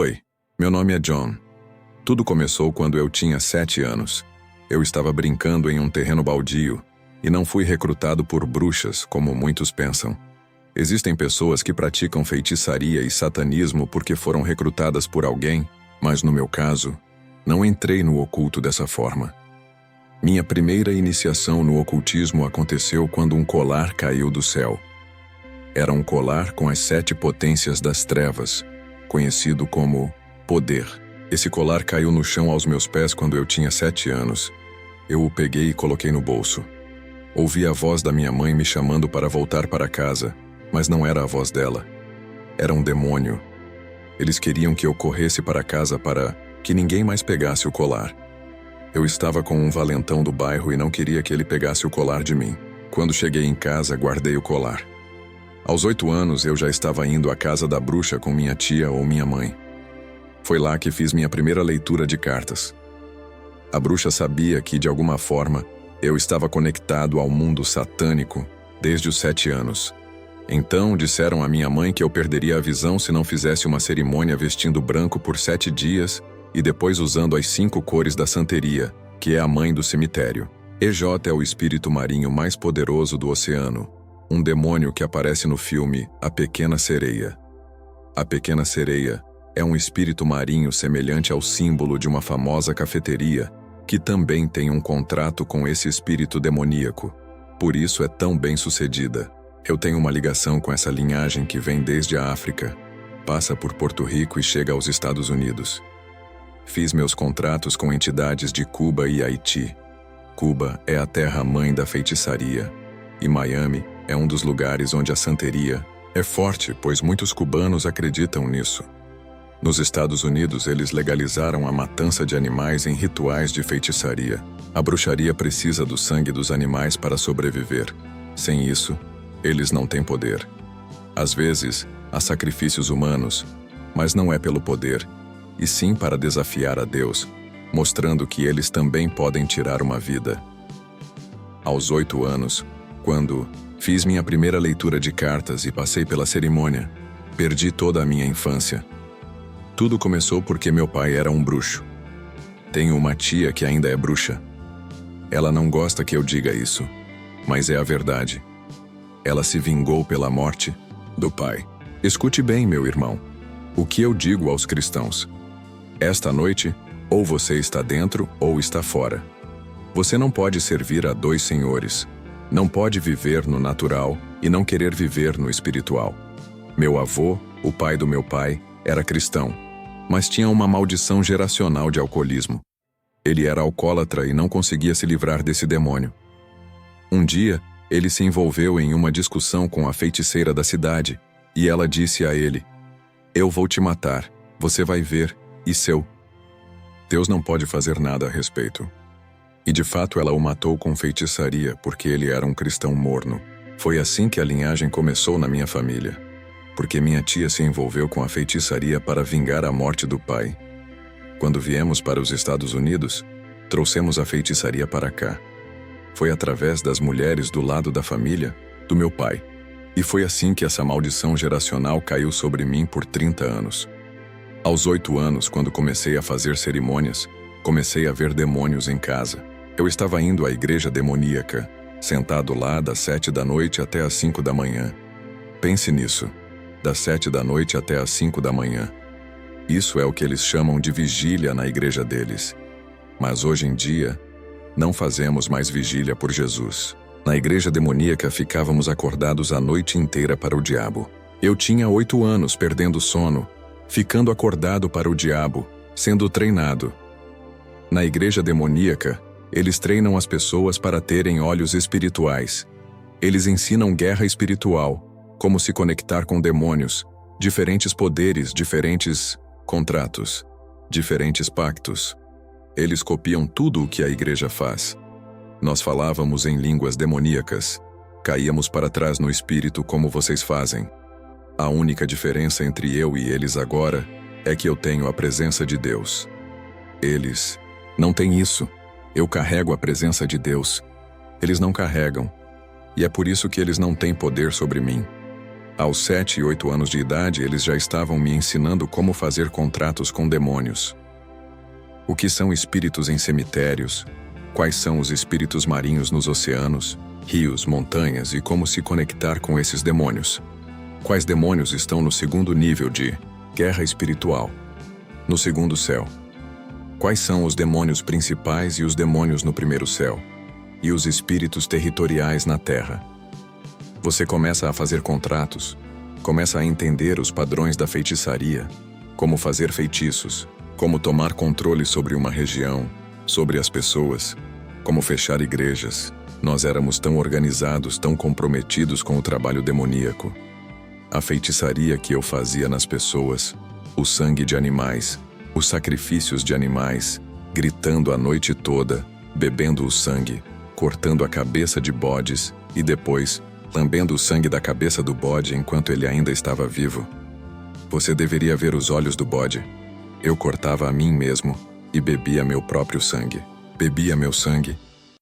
Oi, meu nome é John. Tudo começou quando eu tinha 7 anos. Eu estava brincando em um terreno baldio e não fui recrutado por bruxas, como muitos pensam. Existem pessoas que praticam feitiçaria e satanismo porque foram recrutadas por alguém, mas no meu caso, não entrei no oculto dessa forma. Minha primeira iniciação no ocultismo aconteceu quando um colar caiu do céu. Era um colar com as 7 potências das trevas, conhecido como poder. Esse colar caiu no chão aos meus pés quando eu tinha 7 anos. Eu o peguei e coloquei no bolso. Ouvi a voz da minha mãe me chamando para voltar para casa, mas não era a voz dela. Era um demônio. Eles queriam que eu corresse para casa para que ninguém mais pegasse o colar. Eu estava com um valentão do bairro e não queria que ele pegasse o colar de mim. Quando cheguei em casa, guardei o colar. Aos 8 anos, eu já estava indo à casa da bruxa com minha tia ou minha mãe. Foi lá que fiz minha primeira leitura de cartas. A bruxa sabia que, de alguma forma, eu estava conectado ao mundo satânico desde os 7 anos. Então, disseram à minha mãe que eu perderia a visão se não fizesse uma cerimônia vestindo branco por 7 dias e depois usando as 5 cores da santeria, que é a mãe do cemitério. EJ é o espírito marinho mais poderoso do oceano, um demônio que aparece no filme A Pequena Sereia. A Pequena Sereia é um espírito marinho semelhante ao símbolo de uma famosa cafeteria, que também tem um contrato com esse espírito demoníaco. Por isso é tão bem-sucedida. Eu tenho uma ligação com essa linhagem que vem desde a África, passa por Porto Rico e chega aos Estados Unidos. Fiz meus contratos com entidades de Cuba e Haiti. Cuba é a terra-mãe da feitiçaria, e Miami é um dos lugares onde a santeria é forte, pois muitos cubanos acreditam nisso. Nos Estados Unidos, eles legalizaram a matança de animais em rituais de feitiçaria. A bruxaria precisa do sangue dos animais para sobreviver. Sem isso, eles não têm poder. Às vezes, há sacrifícios humanos, mas não é pelo poder, e sim para desafiar a Deus, mostrando que eles também podem tirar uma vida. Aos 8 anos, quando fiz minha primeira leitura de cartas e passei pela cerimônia, perdi toda a minha infância. Tudo começou porque meu pai era um bruxo. Tenho uma tia que ainda é bruxa. Ela não gosta que eu diga isso, mas é a verdade. Ela se vingou pela morte do pai. Escute bem, meu irmão, o que eu digo aos cristãos. Esta noite, ou você está dentro ou está fora. Você não pode servir a 2 senhores. Não pode viver no natural e não querer viver no espiritual. Meu avô, o pai do meu pai, era cristão, mas tinha uma maldição geracional de alcoolismo. Ele era alcoólatra e não conseguia se livrar desse demônio. Um dia, ele se envolveu em uma discussão com a feiticeira da cidade, e ela disse a ele: "Eu vou te matar, você vai ver, e seu." Deus não pode fazer nada a respeito. E de fato ela o matou com feitiçaria porque ele era um cristão morno. Foi assim que a linhagem começou na minha família, porque minha tia se envolveu com a feitiçaria para vingar a morte do pai. Quando viemos para os Estados Unidos, trouxemos a feitiçaria para cá. Foi através das mulheres do lado da família, do meu pai. E foi assim que essa maldição geracional caiu sobre mim por 30 anos. Aos 8 anos, quando comecei a fazer cerimônias, comecei a ver demônios em casa. Eu estava indo à igreja demoníaca, sentado lá das 7 da noite até as 5 da manhã. Pense nisso, das 7 da noite até as 5 da manhã. Isso é o que eles chamam de vigília na igreja deles. Mas hoje em dia, não fazemos mais vigília por Jesus. Na igreja demoníaca ficávamos acordados a noite inteira para o diabo. Eu tinha 8 anos perdendo sono, ficando acordado para o diabo, sendo treinado. Na igreja demoníaca, eles treinam as pessoas para terem olhos espirituais. Eles ensinam guerra espiritual, como se conectar com demônios, diferentes poderes, diferentes contratos, diferentes pactos. Eles copiam tudo o que a igreja faz. Nós falávamos em línguas demoníacas, caíamos para trás no espírito como vocês fazem. A única diferença entre eu e eles agora é que eu tenho a presença de Deus. Eles não têm isso. Eu carrego a presença de Deus. Eles não carregam. E é por isso que eles não têm poder sobre mim. Aos 7 e 8 anos de idade, eles já estavam me ensinando como fazer contratos com demônios. O que são espíritos em cemitérios? Quais são os espíritos marinhos nos oceanos, rios, montanhas e como se conectar com esses demônios? Quais demônios estão no segundo nível de guerra espiritual? No segundo céu. Quais são os demônios principais e os demônios no primeiro céu? E os espíritos territoriais na terra? Você começa a fazer contratos, começa a entender os padrões da feitiçaria, como fazer feitiços, como tomar controle sobre uma região, sobre as pessoas, como fechar igrejas. Nós éramos tão organizados, tão comprometidos com o trabalho demoníaco. A feitiçaria que eu fazia nas pessoas, o sangue de animais, os sacrifícios de animais, gritando a noite toda, bebendo o sangue, cortando a cabeça de bodes e depois lambendo o sangue da cabeça do bode enquanto ele ainda estava vivo. Você deveria ver os olhos do bode. Eu cortava a mim mesmo e bebia meu próprio sangue. Bebia meu sangue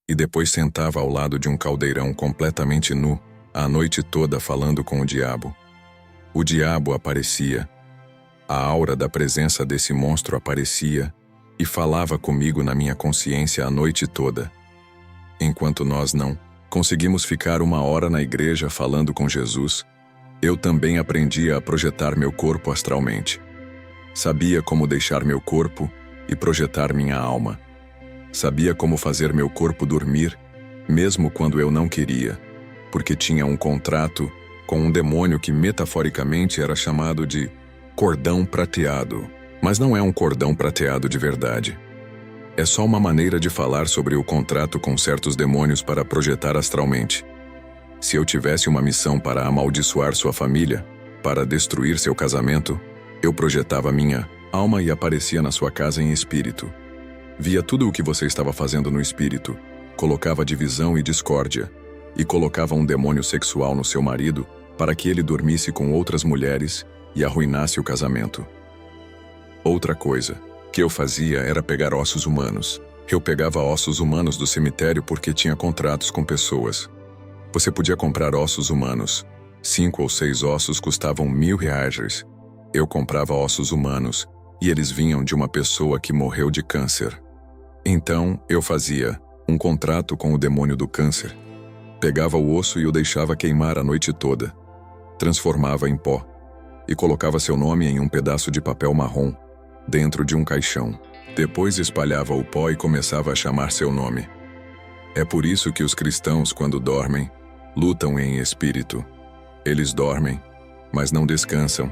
e depois sentava ao lado de um caldeirão completamente nu, a noite toda falando com o diabo. O diabo aparecia. A aura da presença desse monstro aparecia e falava comigo na minha consciência a noite toda. Enquanto nós não conseguimos ficar 1 hora na igreja falando com Jesus, eu também aprendia a projetar meu corpo astralmente. Sabia como deixar meu corpo e projetar minha alma. Sabia como fazer meu corpo dormir, mesmo quando eu não queria, porque tinha um contrato com um demônio que metaforicamente era chamado de cordão prateado. Mas não é um cordão prateado de verdade. É só uma maneira de falar sobre o contrato com certos demônios para projetar astralmente. Se eu tivesse uma missão para amaldiçoar sua família, para destruir seu casamento, eu projetava minha alma e aparecia na sua casa em espírito. Via tudo o que você estava fazendo no espírito, colocava divisão e discórdia, e colocava um demônio sexual no seu marido para que ele dormisse com outras mulheres e arruinasse o casamento. Outra coisa que eu fazia era pegar ossos humanos. Eu pegava ossos humanos do cemitério porque tinha contratos com pessoas. Você podia comprar ossos humanos. 5 ou 6 ossos custavam R$1.000. Eu comprava ossos humanos e eles vinham de uma pessoa que morreu de câncer. Então, eu fazia um contrato com o demônio do câncer. Pegava o osso e o deixava queimar a noite toda. Transformava em pó e colocava seu nome em um pedaço de papel marrom dentro de um caixão. Depois espalhava o pó e começava a chamar seu nome. É por isso que os cristãos, quando dormem, lutam em espírito. Eles dormem, mas não descansam,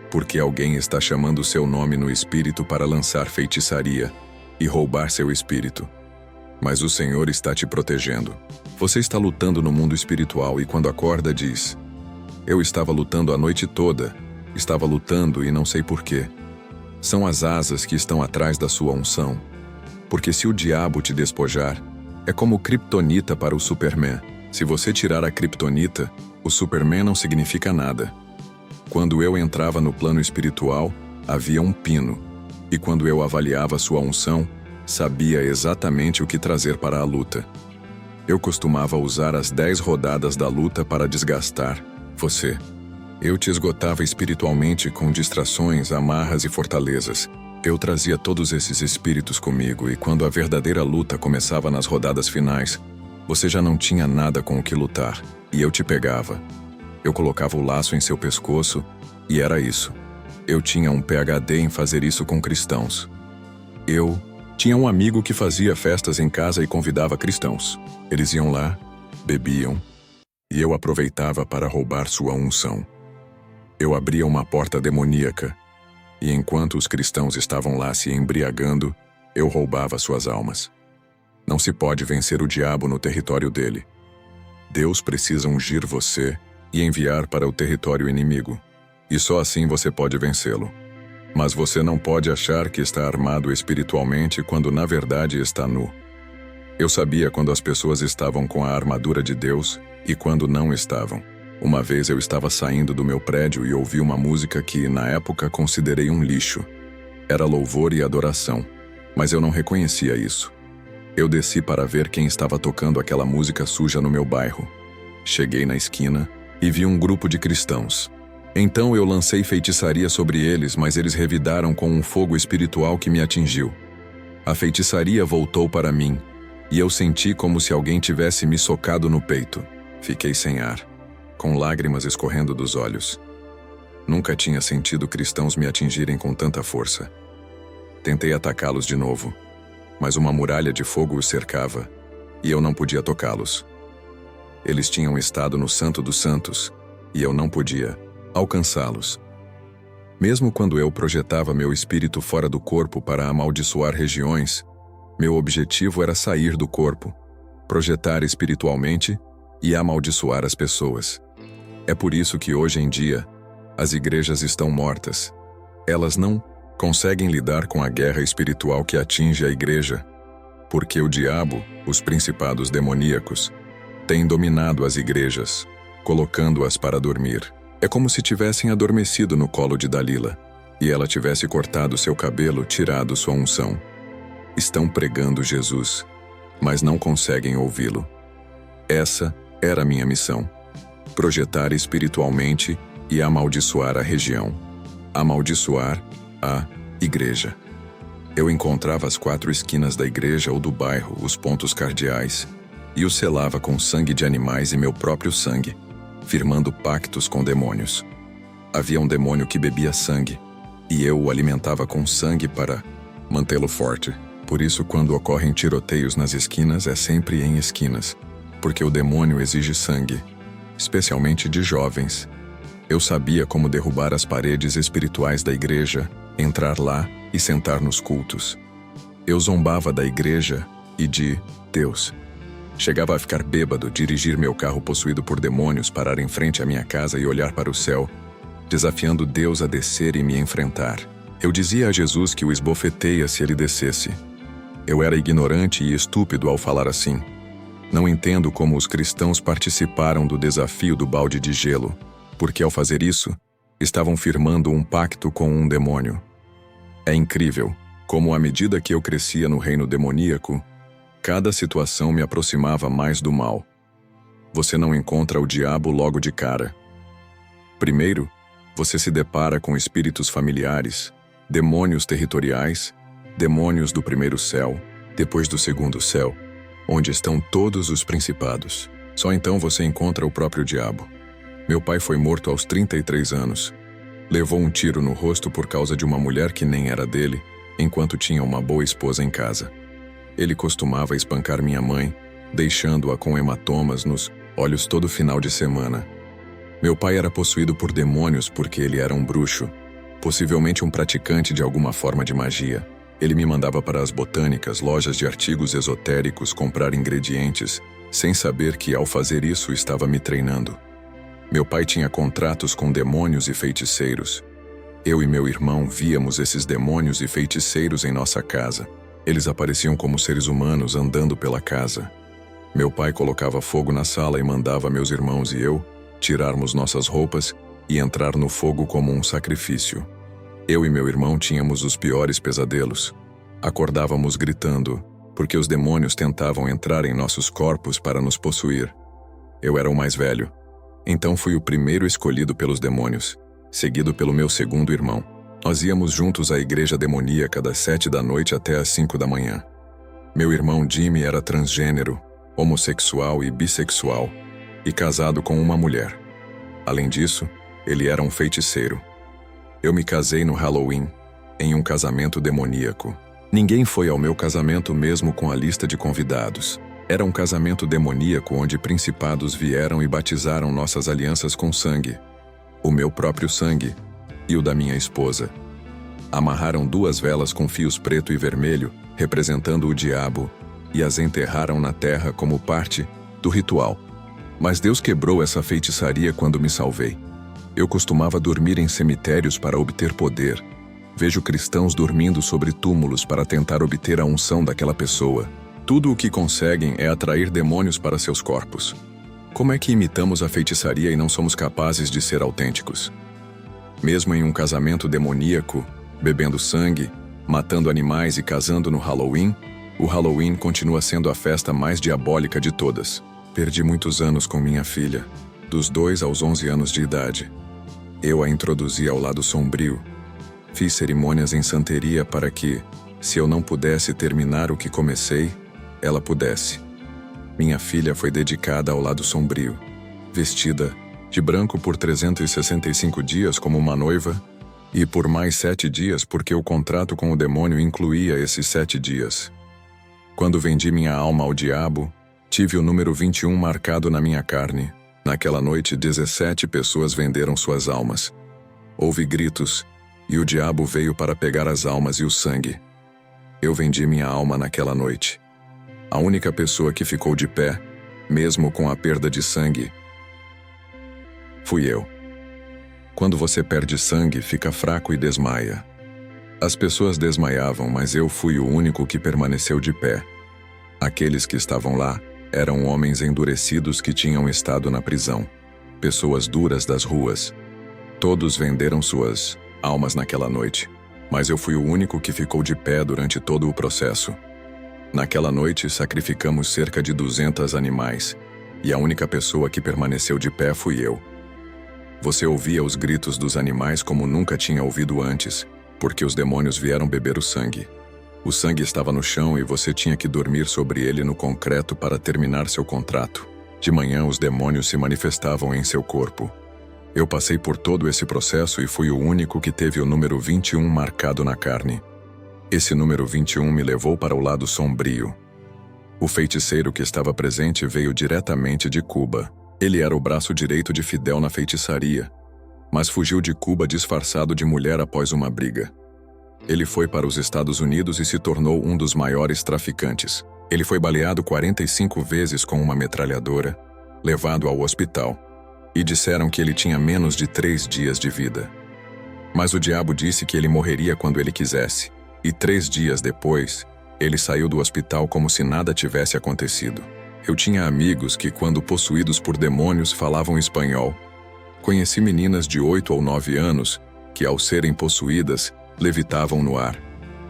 porque alguém está chamando seu nome no espírito para lançar feitiçaria e roubar seu espírito. Mas o Senhor está te protegendo. Você está lutando no mundo espiritual e quando acorda diz: eu estava lutando a noite toda, estava lutando e não sei porquê. São as asas que estão atrás da sua unção. Porque se o diabo te despojar, é como criptonita para o Superman. Se você tirar a criptonita, o Superman não significa nada. Quando eu entrava no plano espiritual, havia um pino. E quando eu avaliava sua unção, sabia exatamente o que trazer para a luta. Eu costumava usar as 10 rodadas da luta para desgastar você. Eu te esgotava espiritualmente com distrações, amarras e fortalezas. Eu trazia todos esses espíritos comigo e quando a verdadeira luta começava nas rodadas finais, você já não tinha nada com o que lutar, e eu te pegava. Eu colocava o laço em seu pescoço, e era isso. Eu tinha um PhD em fazer isso com cristãos. Eu tinha um amigo que fazia festas em casa e convidava cristãos. Eles iam lá, bebiam, e eu aproveitava para roubar sua unção. Eu abria uma porta demoníaca, e enquanto os cristãos estavam lá se embriagando, eu roubava suas almas. Não se pode vencer o diabo no território dele. Deus precisa ungir você e enviar para o território inimigo, e só assim você pode vencê-lo. Mas você não pode achar que está armado espiritualmente quando na verdade está nu. Eu sabia quando as pessoas estavam com a armadura de Deus e quando não estavam. Uma vez eu estava saindo do meu prédio e ouvi uma música que, na época, considerei um lixo. Era louvor e adoração, mas eu não reconhecia isso. Eu desci para ver quem estava tocando aquela música suja no meu bairro. Cheguei na esquina e vi um grupo de cristãos. Então eu lancei feitiçaria sobre eles, mas eles revidaram com um fogo espiritual que me atingiu. A feitiçaria voltou para mim, e eu senti como se alguém tivesse me socado no peito. Fiquei sem ar, com lágrimas escorrendo dos olhos. Nunca tinha sentido cristãos me atingirem com tanta força. Tentei atacá-los de novo, mas uma muralha de fogo os cercava, e eu não podia tocá-los. Eles tinham estado no Santo dos Santos, e eu não podia alcançá-los. Mesmo quando eu projetava meu espírito fora do corpo para amaldiçoar regiões, meu objetivo era sair do corpo, projetar espiritualmente e amaldiçoar as pessoas. É por isso que hoje em dia, as igrejas estão mortas. Elas não conseguem lidar com a guerra espiritual que atinge a igreja, porque o diabo, os principados demoníacos, têm dominado as igrejas, colocando-as para dormir. É como se tivessem adormecido no colo de Dalila, e ela tivesse cortado seu cabelo, tirado sua unção. Estão pregando Jesus, mas não conseguem ouvi-lo. Essa era minha missão: projetar espiritualmente e amaldiçoar a região. Amaldiçoar a igreja. Eu encontrava as 4 esquinas da igreja ou do bairro, os pontos cardeais, e os selava com sangue de animais e meu próprio sangue, firmando pactos com demônios. Havia um demônio que bebia sangue, e eu o alimentava com sangue para mantê-lo forte. Por isso, quando ocorrem tiroteios nas esquinas, é sempre em esquinas, porque o demônio exige sangue, especialmente de jovens. Eu sabia como derrubar as paredes espirituais da igreja, entrar lá e sentar nos cultos. Eu zombava da igreja e de Deus. Chegava a ficar bêbado, dirigir meu carro possuído por demônios, parar em frente à minha casa e olhar para o céu, desafiando Deus a descer e me enfrentar. Eu dizia a Jesus que o esbofeteia se ele descesse. Eu era ignorante e estúpido ao falar assim. Não entendo como os cristãos participaram do desafio do balde de gelo, porque ao fazer isso, estavam firmando um pacto com um demônio. É incrível como, à medida que eu crescia no reino demoníaco, cada situação me aproximava mais do mal. Você não encontra o diabo logo de cara. Primeiro, você se depara com espíritos familiares, demônios territoriais, demônios do primeiro céu, depois do segundo céu, onde estão todos os principados. Só então você encontra o próprio diabo. Meu pai foi morto aos 33 anos. Levou um tiro no rosto por causa de uma mulher que nem era dele, enquanto tinha uma boa esposa em casa. Ele costumava espancar minha mãe, deixando-a com hematomas nos olhos todo final de semana. Meu pai era possuído por demônios porque ele era um bruxo, possivelmente um praticante de alguma forma de magia. Ele me mandava para as botânicas, lojas de artigos esotéricos, comprar ingredientes, sem saber que ao fazer isso estava me treinando. Meu pai tinha contratos com demônios e feiticeiros. Eu e meu irmão víamos esses demônios e feiticeiros em nossa casa. Eles apareciam como seres humanos andando pela casa. Meu pai colocava fogo na sala e mandava meus irmãos e eu tirarmos nossas roupas e entrar no fogo como um sacrifício. Eu e meu irmão tínhamos os piores pesadelos. Acordávamos gritando, porque os demônios tentavam entrar em nossos corpos para nos possuir. Eu era o mais velho. Então fui o primeiro escolhido pelos demônios, seguido pelo meu segundo irmão. Nós íamos juntos à igreja demoníaca das 7 da noite até às 5 da manhã. Meu irmão Jimmy era transgênero, homossexual e bissexual, e casado com uma mulher. Além disso, ele era um feiticeiro. Eu me casei no Halloween, em um casamento demoníaco. Ninguém foi ao meu casamento mesmo com a lista de convidados. Era um casamento demoníaco onde principados vieram e batizaram nossas alianças com sangue. O meu próprio sangue e o da minha esposa. Amarraram 2 velas com fios preto e vermelho, representando o diabo, e as enterraram na terra como parte do ritual. Mas Deus quebrou essa feitiçaria quando me salvei. Eu costumava dormir em cemitérios para obter poder. Vejo cristãos dormindo sobre túmulos para tentar obter a unção daquela pessoa. Tudo o que conseguem é atrair demônios para seus corpos. Como é que imitamos a feitiçaria e não somos capazes de ser autênticos? Mesmo em um casamento demoníaco, bebendo sangue, matando animais e casando no Halloween, o Halloween continua sendo a festa mais diabólica de todas. Perdi muitos anos com minha filha. dos 2 aos 11 anos de idade. Eu a introduzi ao lado sombrio. Fiz cerimônias em santeria para que, se eu não pudesse terminar o que comecei, ela pudesse. Minha filha foi dedicada ao lado sombrio, vestida de branco por 365 dias como uma noiva, e por mais 7 dias porque o contrato com o demônio incluía esses 7 dias. Quando vendi minha alma ao diabo, tive o número 21 marcado na minha carne. Naquela noite, 17 pessoas venderam suas almas. Houve gritos, e o diabo veio para pegar as almas e o sangue. Eu vendi minha alma naquela noite. A única pessoa que ficou de pé, mesmo com a perda de sangue, fui eu. Quando você perde sangue, fica fraco e desmaia. As pessoas desmaiavam, mas eu fui o único que permaneceu de pé. Aqueles que estavam lá eram homens endurecidos que tinham estado na prisão, pessoas duras das ruas. Todos venderam suas almas naquela noite, mas eu fui o único que ficou de pé durante todo o processo. Naquela noite, sacrificamos cerca de 200 animais, e a única pessoa que permaneceu de pé fui eu. Você ouvia os gritos dos animais como nunca tinha ouvido antes, porque os demônios vieram beber o sangue. O sangue estava no chão e você tinha que dormir sobre ele no concreto para terminar seu contrato. De manhã, os demônios se manifestavam em seu corpo. Eu passei por todo esse processo e fui o único que teve o número 21 marcado na carne. Esse número 21 me levou para o lado sombrio. O feiticeiro que estava presente veio diretamente de Cuba. Ele era o braço direito de Fidel na feitiçaria, mas fugiu de Cuba disfarçado de mulher após uma briga. Ele foi para os Estados Unidos e se tornou um dos maiores traficantes. Ele foi baleado 45 vezes com uma metralhadora, levado ao hospital, e disseram que ele tinha menos de 3 dias de vida. Mas o diabo disse que ele morreria quando ele quisesse, e 3 dias depois, ele saiu do hospital como se nada tivesse acontecido. Eu tinha amigos que, quando possuídos por demônios, falavam espanhol. Conheci meninas de 8 ou 9 anos que, ao serem possuídas, levitavam no ar.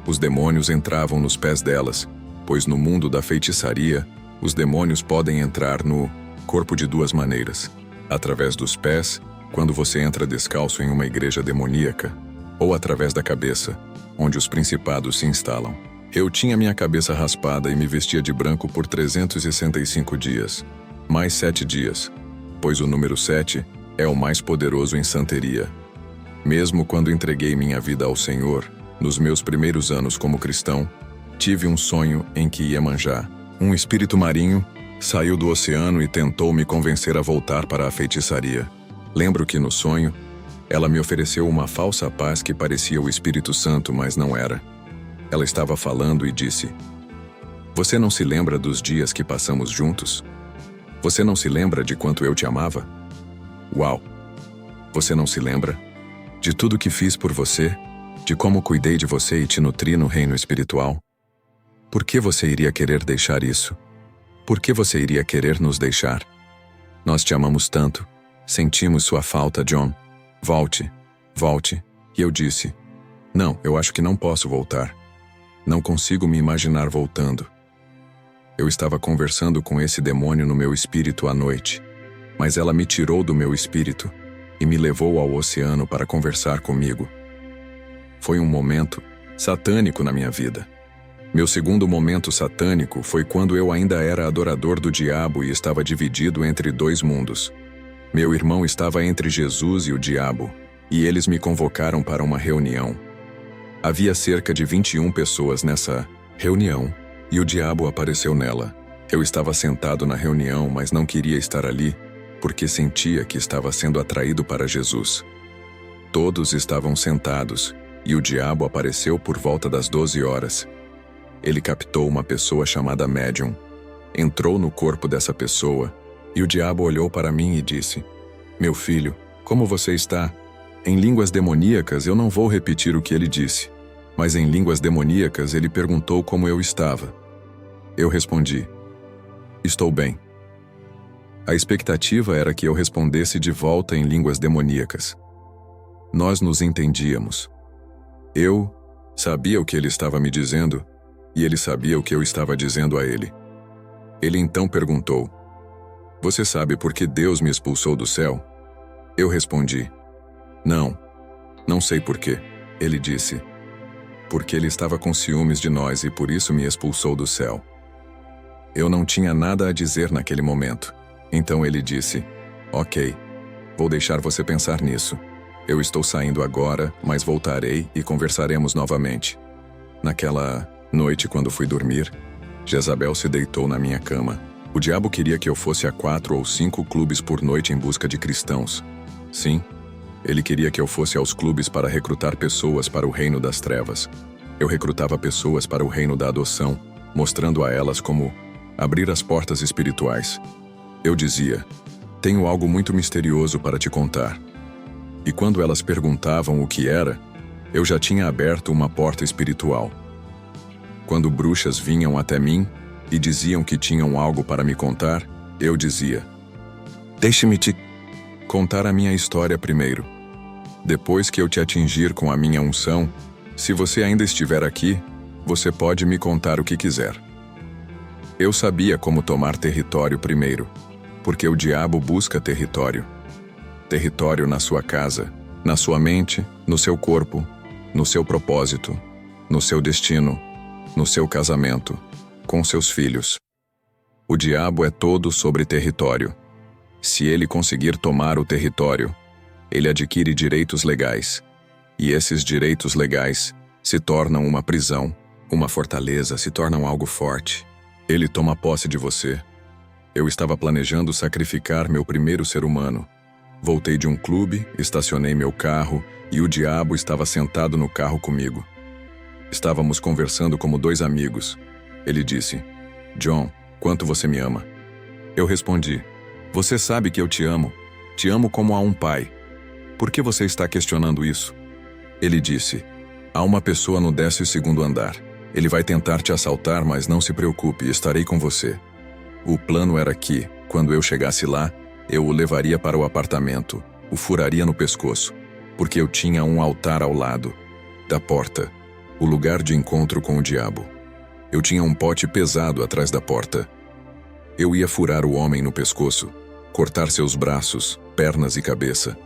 Os demônios entravam nos pés delas, pois no mundo da feitiçaria, os demônios podem entrar no corpo de 2 maneiras: através dos pés, quando você entra descalço em uma igreja demoníaca, ou através da cabeça, onde os principados se instalam. Eu tinha minha cabeça raspada e me vestia de branco por 365 dias, mais 7 dias, pois o número 7 é o mais poderoso em santeria. Mesmo quando entreguei minha vida ao Senhor, nos meus primeiros anos como cristão, tive um sonho em que Iemanjá, um espírito marinho, saiu do oceano e tentou me convencer a voltar para a feitiçaria. Lembro que no sonho, ela me ofereceu uma falsa paz que parecia o Espírito Santo, mas não era. Ela estava falando e disse: "Você não se lembra dos dias que passamos juntos? Você não se lembra de quanto eu te amava? Uau! Você não se lembra de tudo que fiz por você, de como cuidei de você e te nutri no reino espiritual? Por que você iria querer deixar isso? Por que você iria querer nos deixar? Nós te amamos tanto. Sentimos sua falta, John. Volte, volte." E eu disse: "Não, eu acho que não posso voltar. Não consigo me imaginar voltando." Eu estava conversando com esse demônio no meu espírito à noite, mas ela me tirou do meu espírito e me levou ao oceano para conversar comigo. Foi um momento satânico na minha vida. Meu segundo momento satânico foi quando eu ainda era adorador do diabo e estava dividido entre 2 mundos. Meu irmão estava entre Jesus e o diabo, e eles me convocaram para uma reunião. Havia cerca de 21 pessoas nessa reunião, e o diabo apareceu nela. Eu estava sentado na reunião, mas não queria estar ali, porque sentia que estava sendo atraído para Jesus. Todos estavam sentados, e o diabo apareceu por volta das 12 horas. Ele captou uma pessoa chamada Médium, entrou no corpo dessa pessoa, e o diabo olhou para mim e disse: "Meu filho, como você está?" Em línguas demoníacas eu não vou repetir o que ele disse, mas em línguas demoníacas ele perguntou como eu estava. Eu respondi: "Estou bem." A expectativa era que eu respondesse de volta em línguas demoníacas. Nós nos entendíamos. Eu sabia o que ele estava me dizendo, e ele sabia o que eu estava dizendo a ele. Ele então perguntou: Você sabe por que Deus me expulsou do céu? Eu respondi: Não, não sei por quê. Ele disse: Porque ele estava com ciúmes de nós e por isso me expulsou do céu. Eu não tinha nada a dizer naquele momento. Então ele disse: Ok, vou deixar você pensar nisso. Eu estou saindo agora, mas voltarei e conversaremos novamente. Naquela noite, quando fui dormir, Jezabel se deitou na minha cama. O diabo queria que eu fosse a 4 ou 5 clubes por noite em busca de cristãos. Sim, ele queria que eu fosse aos clubes para recrutar pessoas para o reino das trevas. Eu recrutava pessoas para o reino da adoção, mostrando a elas como abrir as portas espirituais. Eu dizia: Tenho algo muito misterioso para te contar. E quando elas perguntavam o que era, eu já tinha aberto uma porta espiritual. Quando bruxas vinham até mim e diziam que tinham algo para me contar, eu dizia: Deixe-me te contar a minha história primeiro. Depois que eu te atingir com a minha unção, se você ainda estiver aqui, você pode me contar o que quiser. Eu sabia como tomar território primeiro, porque o diabo busca território. Território na sua casa, na sua mente, no seu corpo, no seu propósito, no seu destino, no seu casamento, com seus filhos. O diabo é todo sobre território. Se ele conseguir tomar o território, ele adquire direitos legais. E esses direitos legais se tornam uma prisão, uma fortaleza, se tornam algo forte. Ele toma posse de você. Eu estava planejando sacrificar meu primeiro ser humano. Voltei de um clube, estacionei meu carro e o diabo estava sentado no carro comigo. Estávamos conversando como 2 amigos. Ele disse: John, quanto você me ama? Eu respondi: Você sabe que eu te amo. Te amo como a um pai. Por que você está questionando isso? Ele disse: Há uma pessoa no 12º andar. Ele vai tentar te assaltar, mas não se preocupe, estarei com você. O plano era que, quando eu chegasse lá, eu o levaria para o apartamento, o furaria no pescoço, porque eu tinha um altar ao lado da porta, o lugar de encontro com o diabo. Eu tinha um pote pesado atrás da porta. Eu ia furar o homem no pescoço, cortar seus braços, pernas e cabeça,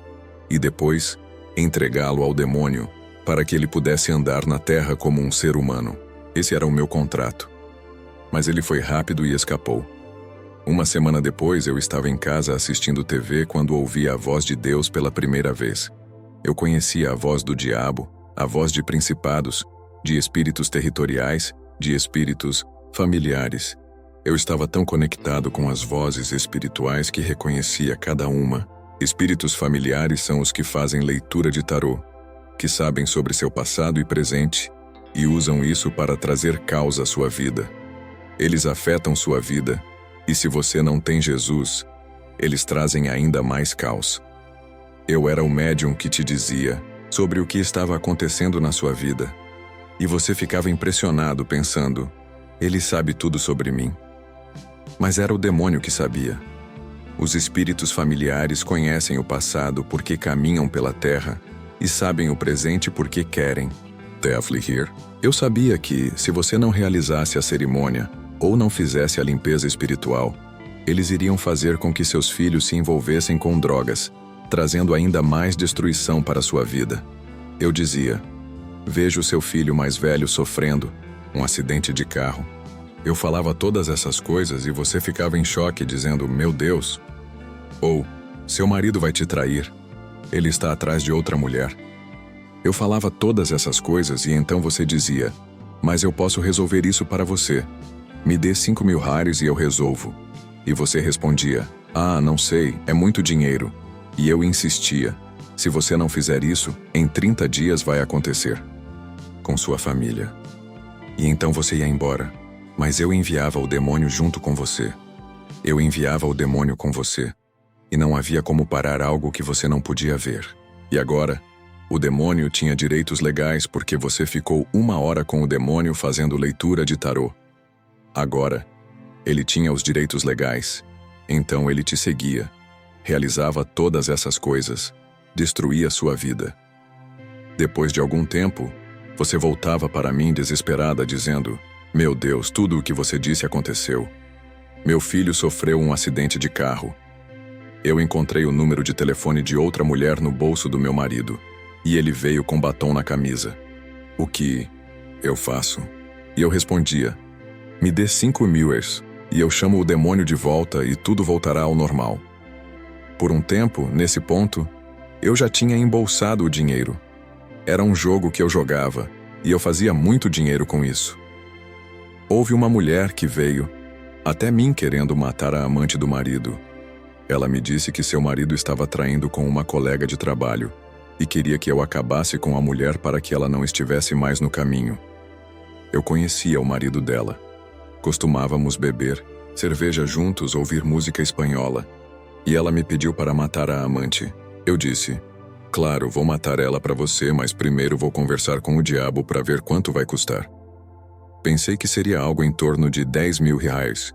e depois entregá-lo ao demônio para que ele pudesse andar na terra como um ser humano. Esse era o meu contrato. Mas ele foi rápido e escapou. Uma semana depois, eu estava em casa assistindo TV quando ouvi a voz de Deus pela primeira vez. Eu conhecia a voz do diabo, a voz de principados, de espíritos territoriais, de espíritos familiares. Eu estava tão conectado com as vozes espirituais que reconhecia cada uma. Espíritos familiares são os que fazem leitura de tarô, que sabem sobre seu passado e presente e usam isso para trazer caos à sua vida. Eles afetam sua vida, e se você não tem Jesus, eles trazem ainda mais caos. Eu era o médium que te dizia sobre o que estava acontecendo na sua vida, e você ficava impressionado pensando: ele sabe tudo sobre mim. Mas era o demônio que sabia. Os espíritos familiares conhecem o passado porque caminham pela terra e sabem o presente porque querem. Deathly Here. Eu sabia que, se você não realizasse a cerimônia ou não fizesse a limpeza espiritual, eles iriam fazer com que seus filhos se envolvessem com drogas, trazendo ainda mais destruição para sua vida. Eu dizia: vejo seu filho mais velho sofrendo um acidente de carro. Eu falava todas essas coisas e você ficava em choque dizendo: meu Deus. Ou, seu marido vai te trair. Ele está atrás de outra mulher. Eu falava todas essas coisas e então você dizia: mas eu posso resolver isso para você. Me dê 5.000 hares e eu resolvo. E você respondia: ah, não sei, é muito dinheiro. E eu insistia: se você não fizer isso, em 30 dias vai acontecer. Com sua família. E então você ia embora. Mas eu enviava o demônio junto com você. Eu enviava o demônio com você. E não havia como parar algo que você não podia ver. E agora, o demônio tinha direitos legais porque você ficou 1 hora com o demônio fazendo leitura de tarô. Agora, ele tinha os direitos legais. Então ele te seguia. Realizava todas essas coisas. Destruía sua vida. Depois de algum tempo, você voltava para mim desesperada dizendo: meu Deus, tudo o que você disse aconteceu. Meu filho sofreu um acidente de carro. Eu encontrei o número de telefone de outra mulher no bolso do meu marido, e ele veio com batom na camisa. O que eu faço? E eu respondia: me dê 5.000 euros, e eu chamo o demônio de volta e tudo voltará ao normal. Por um tempo, nesse ponto, eu já tinha embolsado o dinheiro. Era um jogo que eu jogava, e eu fazia muito dinheiro com isso. Houve uma mulher que veio até mim querendo matar a amante do marido. Ela me disse que seu marido estava traindo com uma colega de trabalho e queria que eu acabasse com a mulher para que ela não estivesse mais no caminho. Eu conhecia o marido dela. Costumávamos beber cerveja juntos, ouvir música espanhola. E ela me pediu para matar a amante. Eu disse: claro, vou matar ela para você, mas primeiro vou conversar com o diabo para ver quanto vai custar. Pensei que seria algo em torno de 10.000 reais.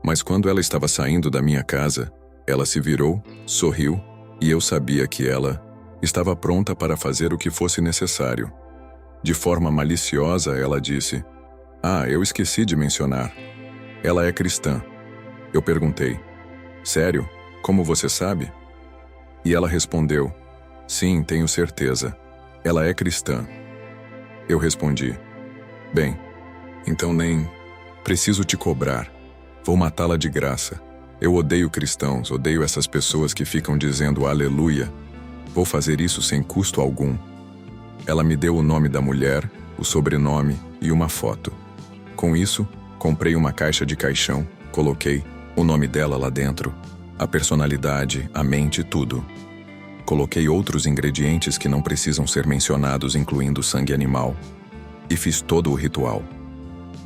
Mas quando ela estava saindo da minha casa, ela se virou, sorriu, e eu sabia que ela estava pronta para fazer o que fosse necessário. De forma maliciosa, ela disse: eu esqueci de mencionar. Ela é cristã. Eu perguntei: sério? Como você sabe? E ela respondeu: sim, tenho certeza. Ela é cristã. Eu respondi: bem, então nem preciso te cobrar. Vou matá-la de graça. Eu odeio cristãos, odeio essas pessoas que ficam dizendo aleluia. Vou fazer isso sem custo algum. Ela me deu o nome da mulher, o sobrenome e uma foto. Com isso, comprei uma caixa de caixão, coloquei o nome dela lá dentro, a personalidade, a mente, tudo. Coloquei outros ingredientes que não precisam ser mencionados, incluindo sangue animal, e fiz todo o ritual.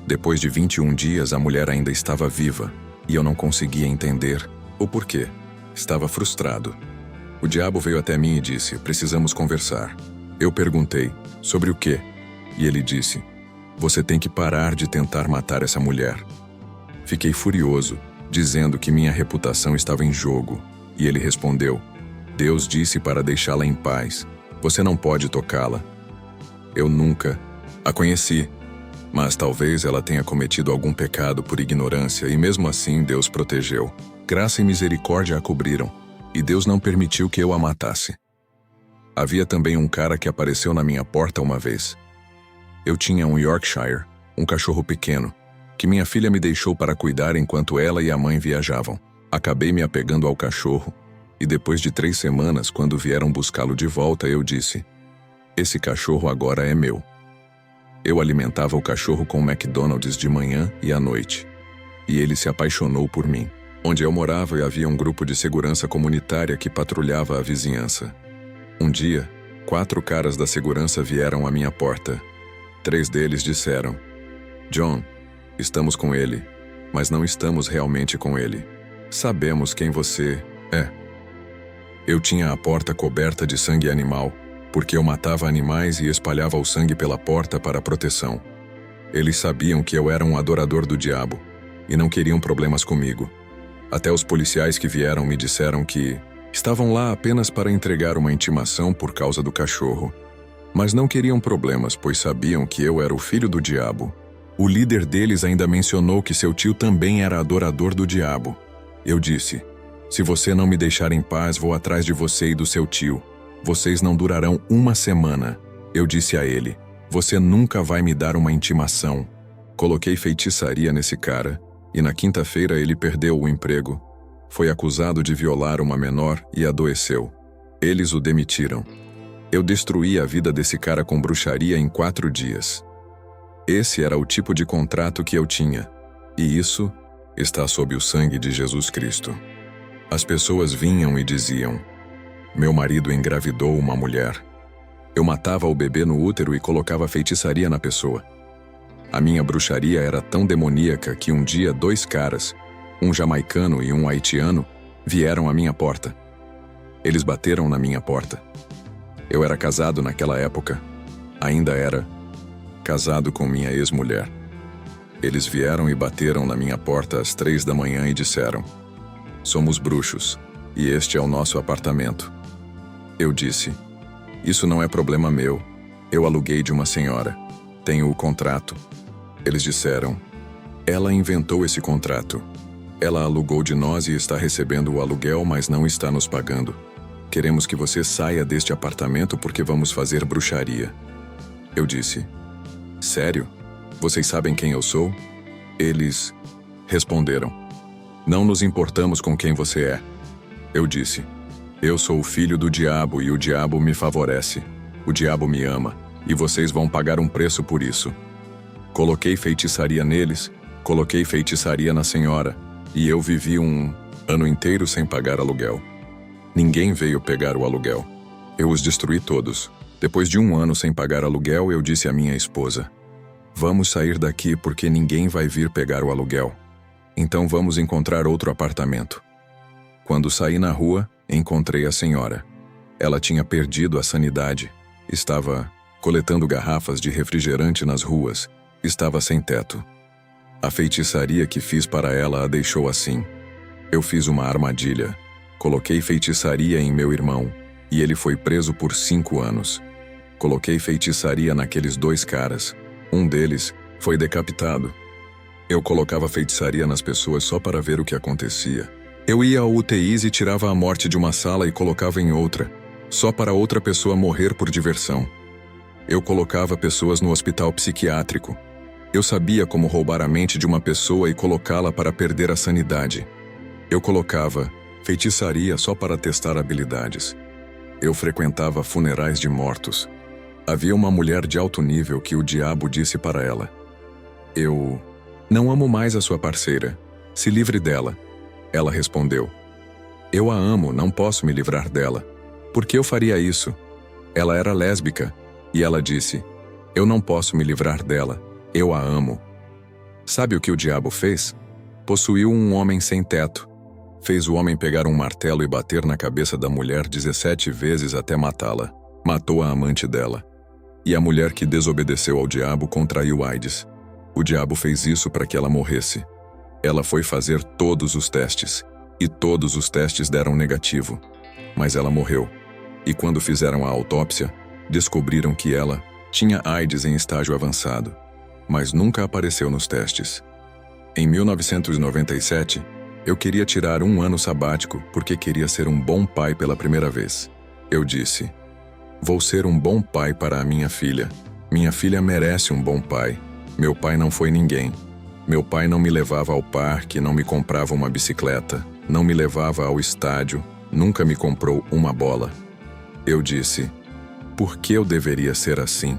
Depois de 21 dias, a mulher ainda estava viva, e eu não conseguia entender o porquê. Estava frustrado. O diabo veio até mim e disse: precisamos conversar. Eu perguntei: sobre o quê? E ele disse: você tem que parar de tentar matar essa mulher. Fiquei furioso, dizendo que minha reputação estava em jogo, e ele respondeu: Deus disse para deixá-la em paz. Você não pode tocá-la. Eu nunca a conheci, mas talvez ela tenha cometido algum pecado por ignorância e mesmo assim Deus protegeu. Graça e misericórdia a cobriram, e Deus não permitiu que eu a matasse. Havia também um cara que apareceu na minha porta uma vez. Eu tinha um Yorkshire, um cachorro pequeno, que minha filha me deixou para cuidar enquanto ela e a mãe viajavam. Acabei me apegando ao cachorro, e depois de 3 semanas, quando vieram buscá-lo de volta, eu disse: esse cachorro agora é meu. Eu alimentava o cachorro com McDonald's de manhã e à noite, e ele se apaixonou por mim. Onde eu morava havia um grupo de segurança comunitária que patrulhava a vizinhança. Um dia, 4 caras da segurança vieram à minha porta. 3 deles disseram: John, estamos com ele, mas não estamos realmente com ele. Sabemos quem você é. Eu tinha a porta coberta de sangue animal, porque eu matava animais e espalhava o sangue pela porta para proteção. Eles sabiam que eu era um adorador do diabo, e não queriam problemas comigo. Até os policiais que vieram me disseram que estavam lá apenas para entregar uma intimação por causa do cachorro. Mas não queriam problemas, pois sabiam que eu era o filho do diabo. O líder deles ainda mencionou que seu tio também era adorador do diabo. Eu disse: se você não me deixar em paz, vou atrás de você e do seu tio. Vocês não durarão 1 semana. Eu disse a ele: você nunca vai me dar uma intimação. Coloquei feitiçaria nesse cara, e na quinta-feira ele perdeu o emprego. Foi acusado de violar uma menor e adoeceu. Eles o demitiram. Eu destruí a vida desse cara com bruxaria em 4 dias. Esse era o tipo de contrato que eu tinha. E isso está sob o sangue de Jesus Cristo. As pessoas vinham e diziam: meu marido engravidou uma mulher. Eu matava o bebê no útero e colocava feitiçaria na pessoa. A minha bruxaria era tão demoníaca que um dia 2 caras, um jamaicano e um haitiano, vieram à minha porta. Eles bateram na minha porta. Eu era casado naquela época. Ainda era casado com minha ex-mulher. Eles vieram e bateram na minha porta às 3 da manhã e disseram: somos bruxos, e este é o nosso apartamento. Eu disse: isso não é problema meu. Eu aluguei de uma senhora. Tenho o contrato. Eles disseram: ela inventou esse contrato. Ela alugou de nós e está recebendo o aluguel, mas não está nos pagando. Queremos que você saia deste apartamento porque vamos fazer bruxaria. Eu disse: Sério? Vocês sabem quem eu sou? Eles responderam: Não nos importamos com quem você é. Eu disse: Eu sou o filho do diabo e o diabo me favorece. O diabo me ama e vocês vão pagar um preço por isso. Coloquei feitiçaria neles, coloquei feitiçaria na senhora e eu vivi um ano inteiro sem pagar aluguel. Ninguém veio pegar o aluguel. Eu os destruí todos. Depois de um ano sem pagar aluguel, eu disse à minha esposa: Vamos sair daqui porque ninguém vai vir pegar o aluguel. Então vamos encontrar outro apartamento. Quando saí na rua, encontrei a senhora. Ela tinha perdido a sanidade. Estava coletando garrafas de refrigerante nas ruas. Estava sem teto. A feitiçaria que fiz para ela a deixou assim. Eu fiz uma armadilha. Coloquei feitiçaria em meu irmão, e ele foi preso por 5 anos. Coloquei feitiçaria naqueles 2 caras. Um deles foi decapitado. Eu colocava feitiçaria nas pessoas só para ver o que acontecia. Eu ia ao UTIs e tirava a morte de uma sala e colocava em outra, só para outra pessoa morrer por diversão. Eu colocava pessoas no hospital psiquiátrico. Eu sabia como roubar a mente de uma pessoa e colocá-la para perder a sanidade. Eu colocava feitiçaria só para testar habilidades. Eu frequentava funerais de mortos. Havia uma mulher de alto nível que o diabo disse para ela: Eu não amo mais a sua parceira. Se livre dela. Ela respondeu: Eu a amo, não posso me livrar dela. Por que eu faria isso? Ela era lésbica, e ela disse: Eu não posso me livrar dela, eu a amo. Sabe o que o diabo fez? Possuiu um homem sem teto. Fez o homem pegar um martelo e bater na cabeça da mulher 17 vezes até matá-la. Matou a amante dela. E a mulher que desobedeceu ao diabo contraiu AIDS. O diabo fez isso para que ela morresse. Ela foi fazer todos os testes, e todos os testes deram negativo. Mas ela morreu. E quando fizeram a autópsia, descobriram que ela tinha AIDS em estágio avançado, mas nunca apareceu nos testes. Em 1997, eu queria tirar um ano sabático porque queria ser um bom pai pela primeira vez. Eu disse: Vou ser um bom pai para a minha filha. Minha filha merece um bom pai. Meu pai não foi ninguém. Meu pai não me levava ao parque, não me comprava uma bicicleta, não me levava ao estádio, nunca me comprou uma bola. Eu disse: Por que eu deveria ser assim?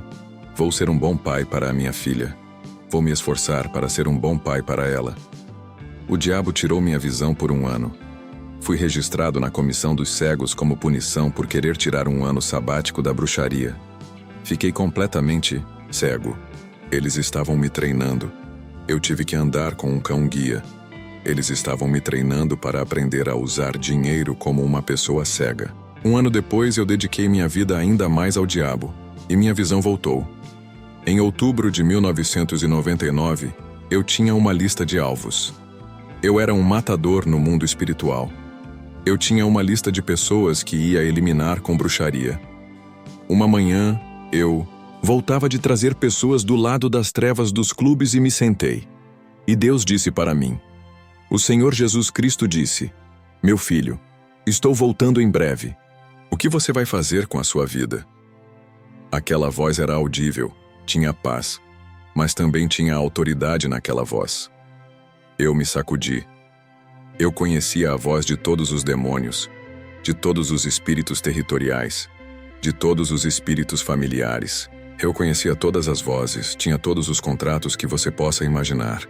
Vou ser um bom pai para a minha filha. Vou me esforçar para ser um bom pai para ela. O diabo tirou minha visão por um ano. Fui registrado na comissão dos cegos como punição por querer tirar um ano sabático da bruxaria. Fiquei completamente cego. Eles estavam me treinando. Eu tive que andar com um cão-guia. Eles estavam me treinando para aprender a usar dinheiro como uma pessoa cega. Um ano depois, eu dediquei minha vida ainda mais ao diabo, e minha visão voltou. Em outubro de 1999, eu tinha uma lista de alvos. Eu era um matador no mundo espiritual. Eu tinha uma lista de pessoas que ia eliminar com bruxaria. Uma manhã, eu voltava de trazer pessoas do lado das trevas dos clubes e me sentei. E Deus disse para mim: O Senhor Jesus Cristo disse: Meu filho, estou voltando em breve. O que você vai fazer com a sua vida? Aquela voz era audível, tinha paz, mas também tinha autoridade naquela voz. Eu me sacudi. Eu conhecia a voz de todos os demônios, de todos os espíritos territoriais, de todos os espíritos familiares. Eu conhecia todas as vozes, tinha todos os contratos que você possa imaginar.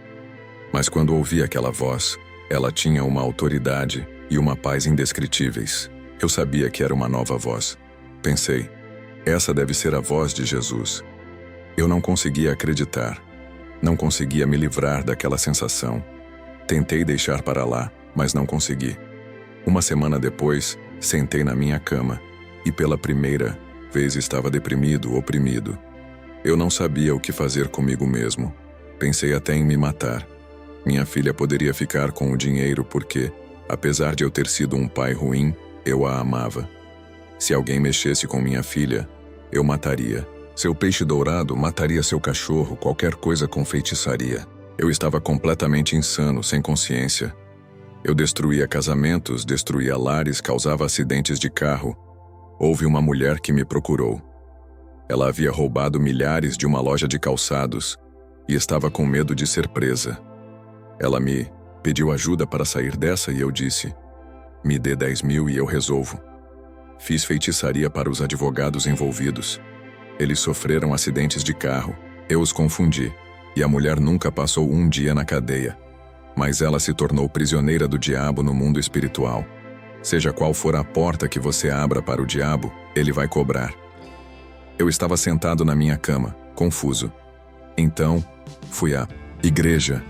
Mas quando ouvi aquela voz, ela tinha uma autoridade e uma paz indescritíveis. Eu sabia que era uma nova voz. Pensei: essa deve ser a voz de Jesus. Eu não conseguia acreditar. Não conseguia me livrar daquela sensação. Tentei deixar para lá, mas não consegui. Uma semana depois, sentei na minha cama e pela primeira vez estava deprimido, oprimido. Eu não sabia o que fazer comigo mesmo. Pensei até em me matar. Minha filha poderia ficar com o dinheiro porque, apesar de eu ter sido um pai ruim, eu a amava. Se alguém mexesse com minha filha, eu mataria. Seu peixe dourado mataria seu cachorro, qualquer coisa com feitiçaria. Eu estava completamente insano, sem consciência. Eu destruía casamentos, destruía lares, causava acidentes de carro. Houve uma mulher que me procurou. Ela havia roubado milhares de uma loja de calçados e estava com medo de ser presa. Ela me pediu ajuda para sair dessa e eu disse: me dê 10 mil e eu resolvo. Fiz feitiçaria para os advogados envolvidos. Eles sofreram acidentes de carro. Eu os confundi, e a mulher nunca passou um dia na cadeia. Mas ela se tornou prisioneira do diabo no mundo espiritual. Seja qual for a porta que você abra para o diabo, ele vai cobrar. Eu estava sentado na minha cama, confuso. Então, fui à igreja.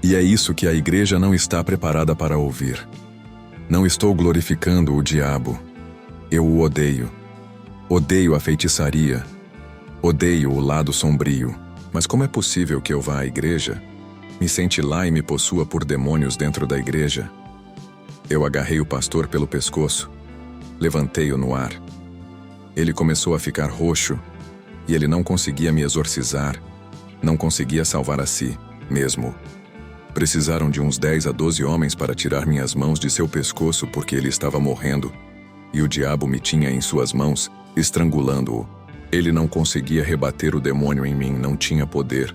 E é isso que a igreja não está preparada para ouvir. Não estou glorificando o diabo. Eu o odeio. Odeio a feitiçaria. Odeio o lado sombrio. Mas como é possível que eu vá à igreja, me sente lá e me possua por demônios dentro da igreja? Eu agarrei o pastor pelo pescoço. Levantei-o no ar. Ele começou a ficar roxo, e ele não conseguia me exorcizar, não conseguia salvar a si mesmo. Precisaram de uns 10 a 12 homens para tirar minhas mãos de seu pescoço porque ele estava morrendo, e o diabo me tinha em suas mãos, estrangulando-o. Ele não conseguia rebater o demônio em mim, não tinha poder.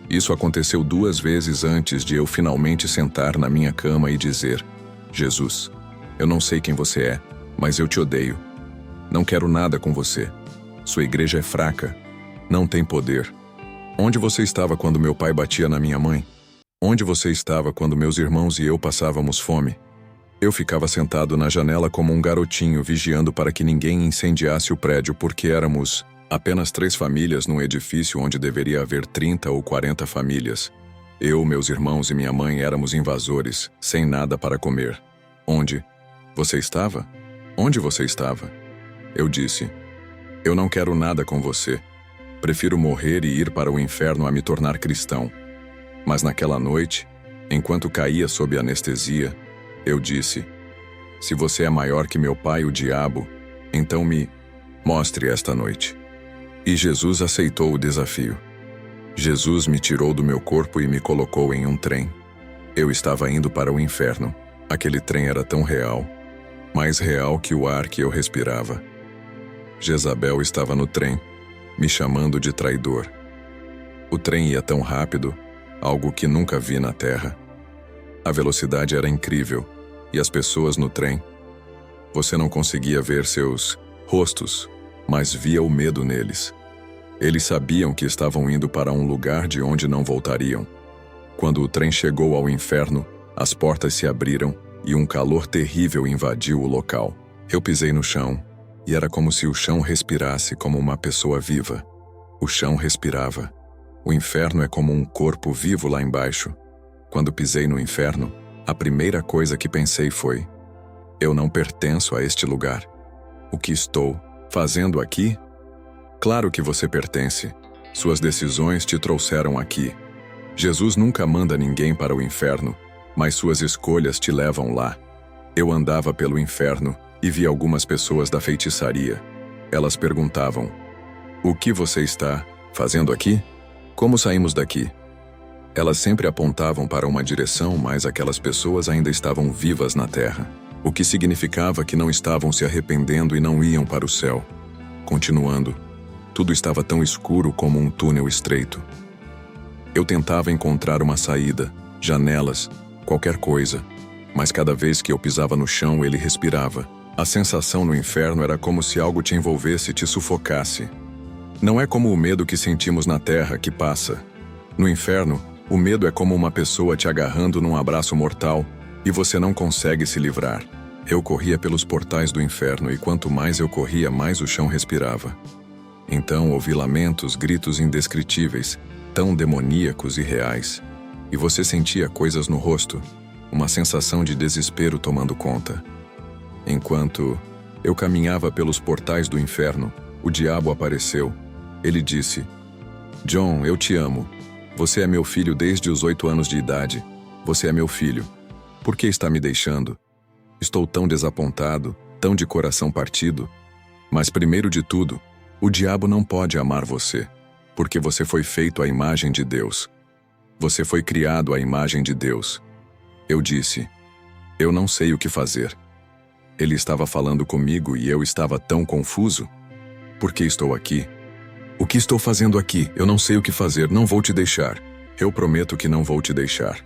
Isso aconteceu 2 vezes antes de eu finalmente sentar na minha cama e dizer: Jesus, eu não sei quem você é, mas eu te odeio. Não quero nada com você. Sua igreja é fraca. Não tem poder. Onde você estava quando meu pai batia na minha mãe? Onde você estava quando meus irmãos e eu passávamos fome? Eu ficava sentado na janela como um garotinho, vigiando para que ninguém incendiasse o prédio, porque éramos apenas 3 famílias num edifício onde deveria haver 30 ou 40 famílias. Eu, meus irmãos e minha mãe éramos invasores, sem nada para comer. Onde você estava? Onde você estava? Eu disse: eu não quero nada com você. Prefiro morrer e ir para o inferno a me tornar cristão. Mas naquela noite, enquanto caía sob anestesia, eu disse: se você é maior que meu pai, o diabo, então me mostre esta noite. E Jesus aceitou o desafio. Jesus me tirou do meu corpo e me colocou em um trem. Eu estava indo para o inferno. Aquele trem era tão real, mais real que o ar que eu respirava. Jezabel estava no trem, me chamando de traidor. O trem ia tão rápido, algo que nunca vi na terra. A velocidade era incrível, e as pessoas no trem. Você não conseguia ver seus rostos, mas via o medo neles. Eles sabiam que estavam indo para um lugar de onde não voltariam. Quando o trem chegou ao inferno, as portas se abriram e um calor terrível invadiu o local. Eu pisei no chão, e era como se o chão respirasse como uma pessoa viva. O chão respirava. O inferno é como um corpo vivo lá embaixo. Quando pisei no inferno, a primeira coisa que pensei foi: eu não pertenço a este lugar. O que estou fazendo aqui? Claro que você pertence. Suas decisões te trouxeram aqui. Jesus nunca manda ninguém para o inferno, mas suas escolhas te levam lá. Eu andava pelo inferno e vi algumas pessoas da feitiçaria. Elas perguntavam: o que você está fazendo aqui? Como saímos daqui? Elas sempre apontavam para uma direção, mas aquelas pessoas ainda estavam vivas na terra, o que significava que não estavam se arrependendo e não iam para o céu. Continuando, tudo estava tão escuro como um túnel estreito. Eu tentava encontrar uma saída, janelas, qualquer coisa, mas cada vez que eu pisava no chão ele respirava. A sensação no inferno era como se algo te envolvesse e te sufocasse. Não é como o medo que sentimos na terra que passa. No inferno, o medo é como uma pessoa te agarrando num abraço mortal e você não consegue se livrar. Eu corria pelos portais do inferno e quanto mais eu corria, mais o chão respirava. Então ouvi lamentos, gritos indescritíveis, tão demoníacos e reais. E você sentia coisas no rosto, uma sensação de desespero tomando conta. Enquanto eu caminhava pelos portais do inferno, o diabo apareceu. Ele disse: John, eu te amo. Você é meu filho desde os 8 anos de idade. Você é meu filho. Por que está me deixando? Estou tão desapontado, tão de coração partido. Mas primeiro de tudo, o diabo não pode amar você, porque você foi feito à imagem de Deus. Você foi criado à imagem de Deus. Eu disse: Eu não sei o que fazer. Ele estava falando comigo e eu estava tão confuso. Por que estou aqui? O que estou fazendo aqui? Eu não sei o que fazer, não vou te deixar. Eu prometo que não vou te deixar.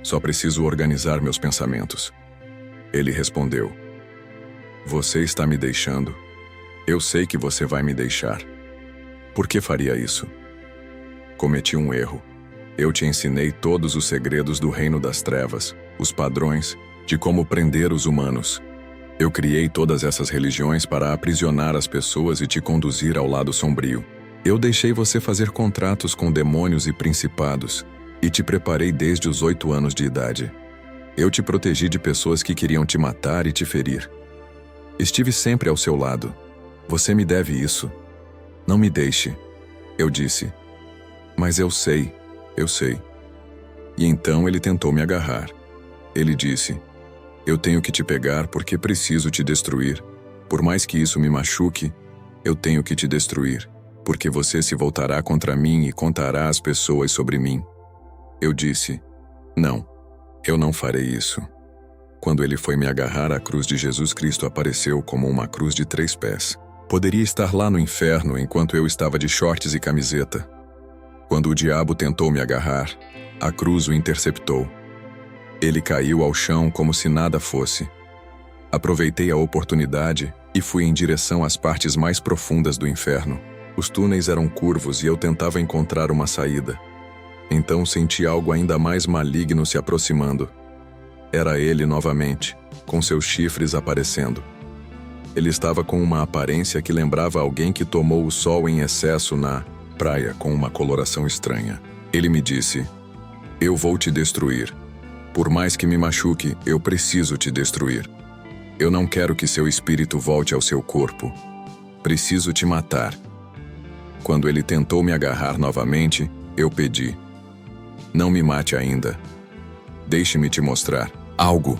Só preciso organizar meus pensamentos. Ele respondeu: Você está me deixando? Eu sei que você vai me deixar. Por que faria isso? Cometi um erro. Eu te ensinei todos os segredos do reino das trevas, os padrões de como prender os humanos. Eu criei todas essas religiões para aprisionar as pessoas e te conduzir ao lado sombrio. Eu deixei você fazer contratos com demônios e principados, e te preparei desde os 8 anos de idade. Eu te protegi de pessoas que queriam te matar e te ferir. Estive sempre ao seu lado. Você me deve isso. Não me deixe. Eu disse. Mas eu sei. E então ele tentou me agarrar. Ele disse: Eu tenho que te pegar porque preciso te destruir. Por mais que isso me machuque, eu tenho que te destruir, porque você se voltará contra mim e contará às pessoas sobre mim. Eu disse: Não, eu não farei isso. Quando ele foi me agarrar, a cruz de Jesus Cristo apareceu como uma cruz de 3 pés. Poderia estar lá no inferno enquanto eu estava de shorts e camiseta. Quando o diabo tentou me agarrar, a cruz o interceptou. Ele caiu ao chão como se nada fosse. Aproveitei a oportunidade e fui em direção às partes mais profundas do inferno. Os túneis eram curvos e eu tentava encontrar uma saída. Então senti algo ainda mais maligno se aproximando. Era ele novamente, com seus chifres aparecendo. Ele estava com uma aparência que lembrava alguém que tomou o sol em excesso na praia com uma coloração estranha. Ele me disse: Eu vou te destruir. Por mais que me machuque, eu preciso te destruir. Eu não quero que seu espírito volte ao seu corpo. Preciso te matar. Quando ele tentou me agarrar novamente, eu pedi: Não me mate ainda. Deixe-me te mostrar algo.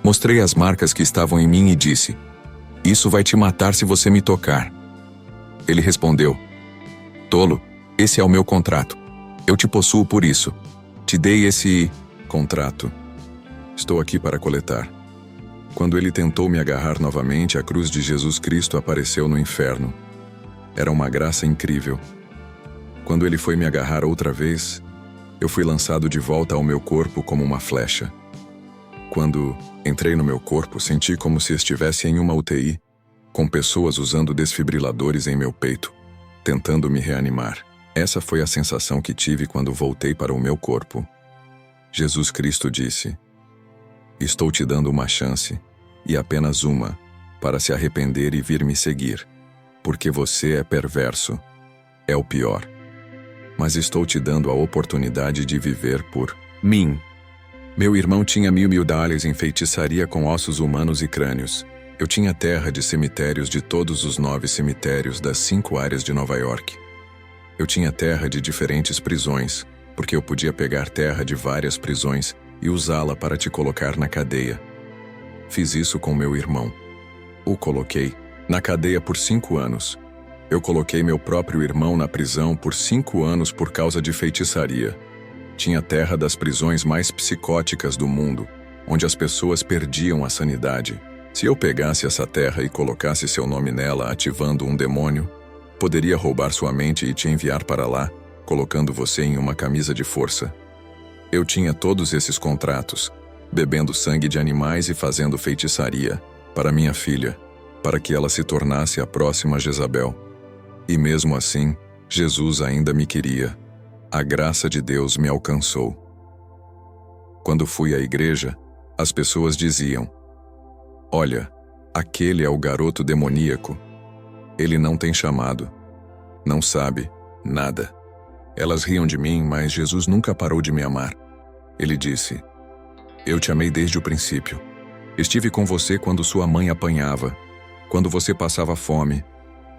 Mostrei as marcas que estavam em mim e disse: Isso vai te matar se você me tocar. Ele respondeu: Tolo, esse é o meu contrato. Eu te possuo por isso. Te dei esse contrato. Estou aqui para coletar. Quando ele tentou me agarrar novamente, a cruz de Jesus Cristo apareceu no inferno. Era uma graça incrível. Quando ele foi me agarrar outra vez, eu fui lançado de volta ao meu corpo como uma flecha. Quando entrei no meu corpo, senti como se estivesse em uma UTI, com pessoas usando desfibriladores em meu peito, tentando me reanimar. Essa foi a sensação que tive quando voltei para o meu corpo. Jesus Cristo disse: Estou te dando uma chance, e apenas uma, para se arrepender e vir me seguir, porque você é perverso. É o pior. Mas estou te dando a oportunidade de viver por mim. Meu irmão tinha $1000 em feitiçaria com ossos humanos e crânios. Eu tinha terra de cemitérios de todos os 9 cemitérios das 5 áreas de Nova York. Eu tinha terra de diferentes prisões, porque eu podia pegar terra de várias prisões e usá-la para te colocar na cadeia. Fiz isso com meu irmão. O coloquei na cadeia por 5 anos. Eu coloquei meu próprio irmão na prisão por 5 anos por causa de feitiçaria. Tinha terra das prisões mais psicóticas do mundo, onde as pessoas perdiam a sanidade. Se eu pegasse essa terra e colocasse seu nome nela ativando um demônio, poderia roubar sua mente e te enviar para lá, colocando você em uma camisa de força. Eu tinha todos esses contratos, bebendo sangue de animais e fazendo feitiçaria, para minha filha, para que ela se tornasse a próxima Jezabel. E mesmo assim, Jesus ainda me queria. A graça de Deus me alcançou. Quando fui à igreja, as pessoas diziam: Olha, aquele é o garoto demoníaco. Ele não tem chamado. Não sabe nada. Elas riam de mim, mas Jesus nunca parou de me amar. Ele disse: Eu te amei desde o princípio. Estive com você quando sua mãe apanhava, quando você passava fome,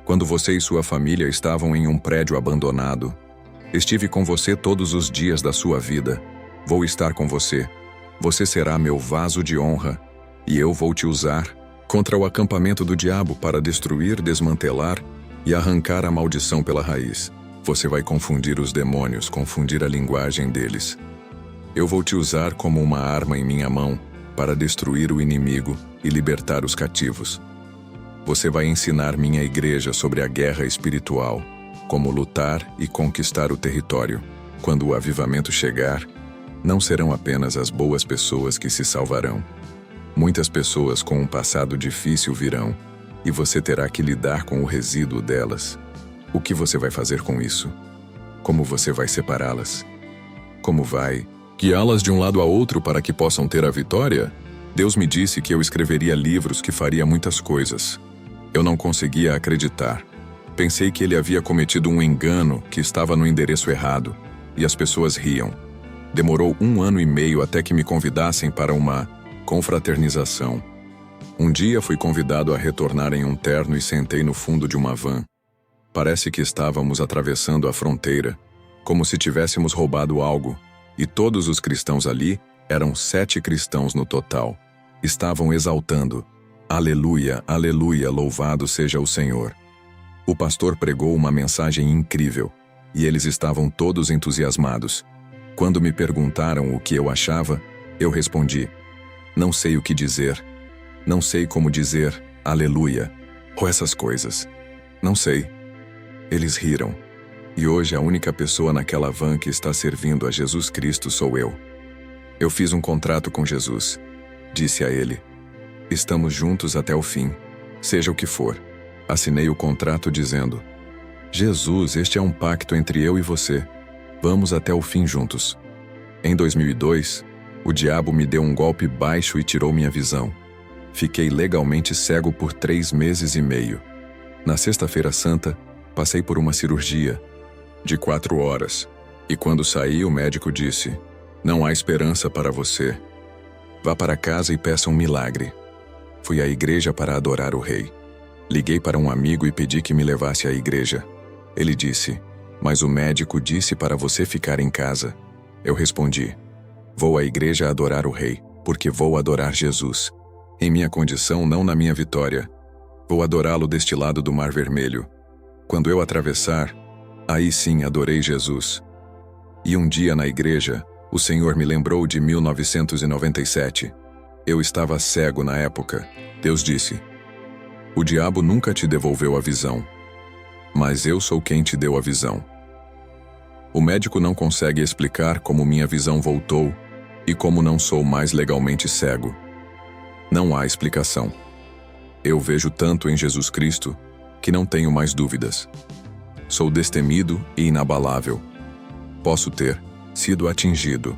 quando você e sua família estavam em um prédio abandonado. Estive com você todos os dias da sua vida. Vou estar com você. Você será meu vaso de honra, e eu vou te usar contra o acampamento do diabo para destruir, desmantelar e arrancar a maldição pela raiz. Você vai confundir os demônios, confundir a linguagem deles. Eu vou te usar como uma arma em minha mão para destruir o inimigo e libertar os cativos. Você vai ensinar minha igreja sobre a guerra espiritual, como lutar e conquistar o território. Quando o avivamento chegar, não serão apenas as boas pessoas que se salvarão. Muitas pessoas com um passado difícil virão, e você terá que lidar com o resíduo delas. O que você vai fazer com isso? Como você vai separá-las? Como vai guiá-las de um lado a outro para que possam ter a vitória? Deus me disse que eu escreveria livros, que faria muitas coisas. Eu não conseguia acreditar. Pensei que ele havia cometido um engano, que estava no endereço errado, e as pessoas riam. Demorou 1 ano e meio até que me convidassem para uma confraternização. Um dia fui convidado a retornar em um terno e sentei no fundo de uma van. Parece que estávamos atravessando a fronteira, como se tivéssemos roubado algo, e todos os cristãos ali, eram 7 cristãos no total, estavam exaltando: Aleluia, aleluia, louvado seja o Senhor. O pastor pregou uma mensagem incrível, e eles estavam todos entusiasmados. Quando me perguntaram o que eu achava, eu respondi: não sei o que dizer. Não sei como dizer aleluia, ou essas coisas. Não sei. Eles riram. E hoje a única pessoa naquela van que está servindo a Jesus Cristo sou eu. Eu fiz um contrato com Jesus. Disse a ele: estamos juntos até o fim, seja o que for. Assinei o contrato dizendo: Jesus, este é um pacto entre eu e você. Vamos até o fim juntos. Em 2002, o diabo me deu um golpe baixo e tirou minha visão. Fiquei legalmente cego por 3 meses e meio. Na Sexta-feira Santa, passei por uma cirurgia de 4 horas. E quando saí, o médico disse: não há esperança para você. Vá para casa e peça um milagre. Fui à igreja para adorar o rei. Liguei para um amigo e pedi que me levasse à igreja. Ele disse: mas o médico disse para você ficar em casa. Eu respondi: vou à igreja adorar o rei, porque vou adorar Jesus. Em minha condição, não na minha vitória. Vou adorá-lo deste lado do Mar Vermelho. Quando eu atravessar, aí sim adorei Jesus. E um dia na igreja, o Senhor me lembrou de 1997. Eu estava cego na época. Deus disse: o diabo nunca te devolveu a visão, mas eu sou quem te deu a visão. O médico não consegue explicar como minha visão voltou e como não sou mais legalmente cego. Não há explicação. Eu vejo tanto em Jesus Cristo que não tenho mais dúvidas. Sou destemido e inabalável. Posso ter sido atingido,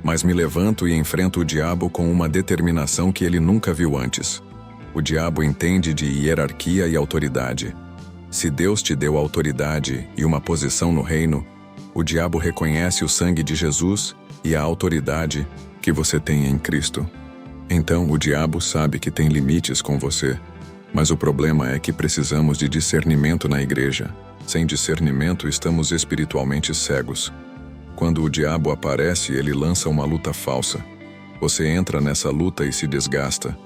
mas me levanto e enfrento o diabo com uma determinação que ele nunca viu antes. O diabo entende de hierarquia e autoridade. Se Deus te deu autoridade e uma posição no reino, o diabo reconhece o sangue de Jesus e a autoridade que você tem em Cristo. Então o diabo sabe que tem limites com você. Mas o problema é que precisamos de discernimento na igreja. Sem discernimento, estamos espiritualmente cegos. Quando o diabo aparece, ele lança uma luta falsa. Você entra nessa luta e se desgasta.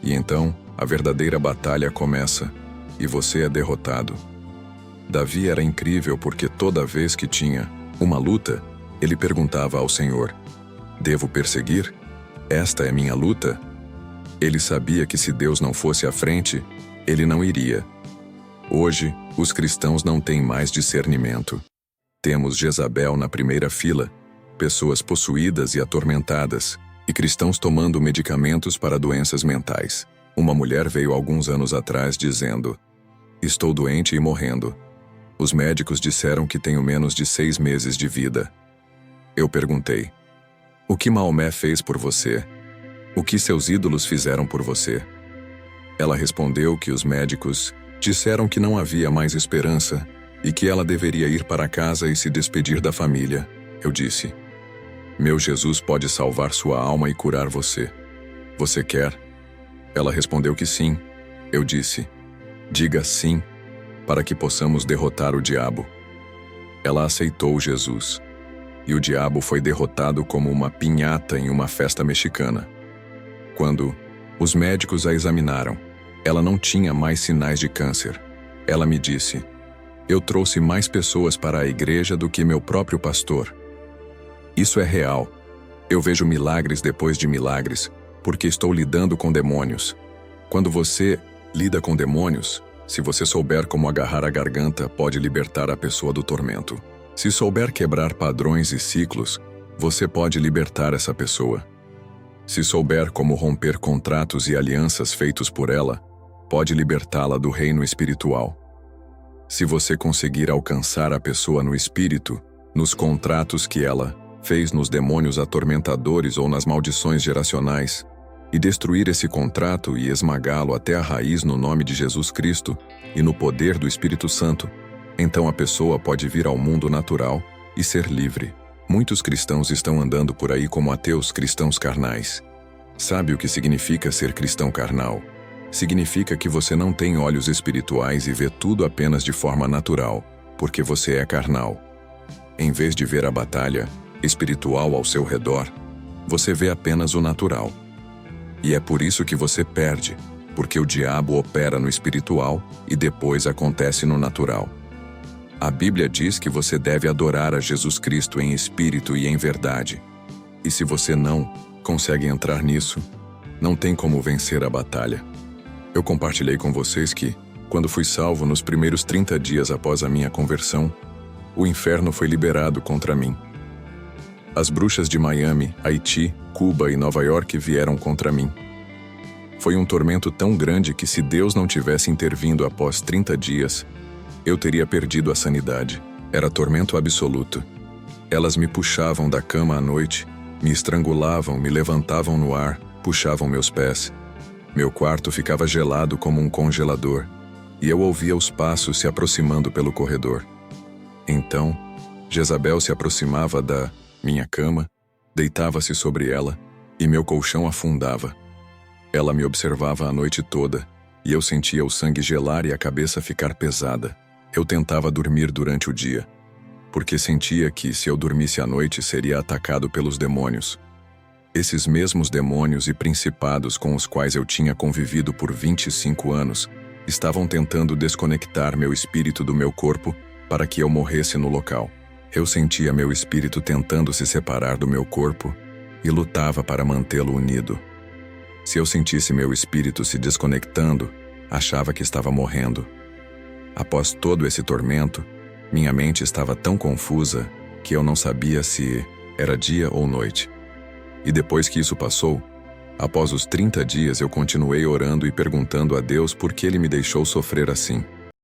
E então, a verdadeira batalha começa, e você é derrotado. Davi era incrível porque toda vez que tinha uma luta, ele perguntava ao Senhor: devo perseguir? Esta é minha luta? Ele sabia que se Deus não fosse à frente, ele não iria. Hoje, os cristãos não têm mais discernimento. Temos Jezabel na primeira fila, pessoas possuídas e atormentadas, e cristãos tomando medicamentos para doenças mentais. Uma mulher veio alguns anos atrás dizendo: estou doente e morrendo. Os médicos disseram que tenho menos de 6 meses de vida. Eu perguntei: o que Maomé fez por você? O que seus ídolos fizeram por você? Ela respondeu que os médicos disseram que não havia mais esperança e que ela deveria ir para casa e se despedir da família. Eu disse: meu Jesus pode salvar sua alma e curar você. Você quer? Ela respondeu que sim. Eu disse: diga sim, para que possamos derrotar o diabo. Ela aceitou Jesus. E o diabo foi derrotado como uma pinhata em uma festa mexicana. Quando os médicos a examinaram, ela não tinha mais sinais de câncer. Ela me disse: eu trouxe mais pessoas para a igreja do que meu próprio pastor. Isso é real. Eu vejo milagres depois de milagres, porque estou lidando com demônios. Quando você lida com demônios, se você souber como agarrar a garganta, pode libertar a pessoa do tormento. Se souber quebrar padrões e ciclos, você pode libertar essa pessoa. Se souber como romper contratos e alianças feitos por ela, pode libertá-la do reino espiritual. Se você conseguir alcançar a pessoa no espírito, nos contratos que ela fez nos demônios atormentadores ou nas maldições geracionais, e destruir esse contrato e esmagá-lo até a raiz no nome de Jesus Cristo e no poder do Espírito Santo, então a pessoa pode vir ao mundo natural e ser livre. Muitos cristãos estão andando por aí como ateus cristãos carnais. Sabe o que significa ser cristão carnal? Significa que você não tem olhos espirituais e vê tudo apenas de forma natural, porque você é carnal. Em vez de ver a batalha espiritual ao seu redor, você vê apenas o natural. E é por isso que você perde, porque o diabo opera no espiritual e depois acontece no natural. A Bíblia diz que você deve adorar a Jesus Cristo em espírito e em verdade. E se você não consegue entrar nisso, não tem como vencer a batalha. Eu compartilhei com vocês que, quando fui salvo nos primeiros 30 dias após a minha conversão, o inferno foi liberado contra mim. As bruxas de Miami, Haiti, Cuba e Nova York vieram contra mim. Foi um tormento tão grande que, se Deus não tivesse intervindo após 30 dias, eu teria perdido a sanidade. Era tormento absoluto. Elas me puxavam da cama à noite, me estrangulavam, me levantavam no ar, puxavam meus pés. Meu quarto ficava gelado como um congelador, e eu ouvia os passos se aproximando pelo corredor. Então, Jezabel se aproximava da minha cama, deitava-se sobre ela, e meu colchão afundava. Ela me observava a noite toda, e eu sentia o sangue gelar e a cabeça ficar pesada. Eu tentava dormir durante o dia, porque sentia que, se eu dormisse à noite, seria atacado pelos demônios. Esses mesmos demônios e principados com os quais eu tinha convivido por 25 anos, estavam tentando desconectar meu espírito do meu corpo para que eu morresse no local. Eu sentia meu espírito tentando se separar do meu corpo e lutava para mantê-lo unido. Se eu sentisse meu espírito se desconectando, achava que estava morrendo. Após todo esse tormento, minha mente estava tão confusa que eu não sabia se era dia ou noite. E depois que isso passou, após os 30 dias eu continuei orando e perguntando a Deus por que Ele me deixou sofrer assim.